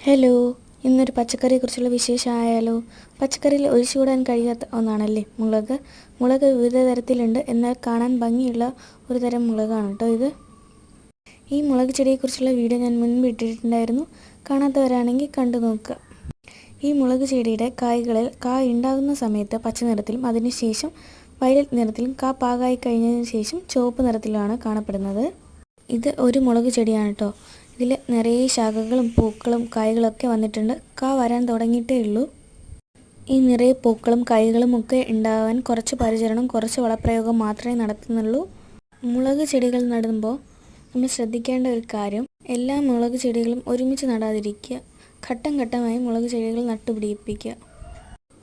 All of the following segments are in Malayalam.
ഹലോ, ഇന്നൊരു പച്ചക്കറിയെക്കുറിച്ചുള്ള വിശേഷമായാലോ? പച്ചക്കറിയിൽ ഒഴിച്ചുകൂടാൻ കഴിയാത്ത ഒന്നാണല്ലേ മുളക്. മുളക് വിവിധ തരത്തിലുണ്ട്, എന്നാൽ കാണാൻ ഭംഗിയുള്ള ഒരു തരം മുളകാണ് കേട്ടോ ഇത്. ഈ മുളക് ചെടിയെക്കുറിച്ചുള്ള വീഡിയോ ഞാൻ മുൻപ് ഇട്ടിട്ടുണ്ടായിരുന്നു. കാണാത്തവരാണെങ്കിൽ കണ്ടു നോക്കുക. ഈ മുളക് ചെടിയുടെ കായ്കളിൽ കായ് ഉണ്ടാകുന്ന സമയത്ത് പച്ച നിറത്തിലും അതിനുശേഷം വയലറ്റ് നിറത്തിലും കാ പാകമായി കഴിഞ്ഞതിന് ശേഷം ചുവപ്പ് നിറത്തിലുമാണ് കാണപ്പെടുന്നത്. ഇത് ഒരു മുളക് ചെടിയാണ് കേട്ടോ. ഇതിൽ നിറയെ ശാഖകളും പൂക്കളും കായ്കളൊക്കെ വന്നിട്ടുണ്ട്. കാ വരാൻ തുടങ്ങിയിട്ടേ ഉള്ളൂ. ഈ നിറയെ പൂക്കളും കായ്കളും ഒക്കെ ഉണ്ടാകാൻ കുറച്ച് പരിചരണം, കുറച്ച് വളപ്രയോഗം മാത്രമേ നടത്തുന്നുള്ളൂ. മുളക് ചെടികൾ നടുമ്പോൾ നമ്മൾ ശ്രദ്ധിക്കേണ്ട ഒരു കാര്യം, എല്ലാ മുളക് ചെടികളും ഒരുമിച്ച് നടാതിരിക്കുക. ഘട്ടം ഘട്ടമായി മുളക് ചെടികൾ നട്ടുപിടിപ്പിക്കുക.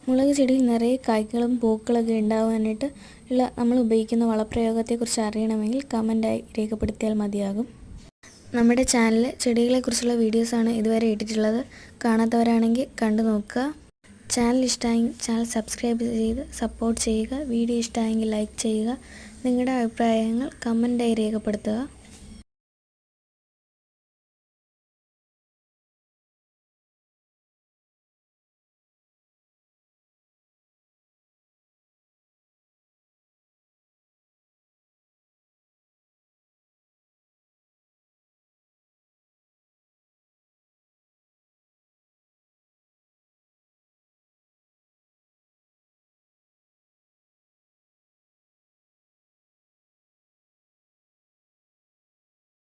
മുളക് ചെടിയിൽ നിറയെ കായ്കളും പൂക്കളൊക്കെ ഉണ്ടാകാനായിട്ട് നമ്മൾ ഉപയോഗിക്കുന്ന വളപ്രയോഗത്തെക്കുറിച്ച് അറിയണമെങ്കിൽ കമൻറ്റായി രേഖപ്പെടുത്തിയാൽ മതിയാകും. നമ്മുടെ ചാനൽ ചെടികളെക്കുറിച്ചുള്ള വീഡിയോസാണ് ഇതുവരെ ഇട്ടിട്ടുള്ളത്. കാണാത്തവരാണെങ്കിൽ കണ്ടു നോക്കുക. ചാനൽ ഇഷ്ടമായെങ്കിൽ ചാനൽ സബ്സ്ക്രൈബ് ചെയ്ത് സപ്പോർട്ട് ചെയ്യുക. വീഡിയോ ഇഷ്ടമായെങ്കിൽ ലൈക്ക് ചെയ്യുക. നിങ്ങളുടെ അഭിപ്രായങ്ങൾ കമൻറ്റായി രേഖപ്പെടുത്തുക.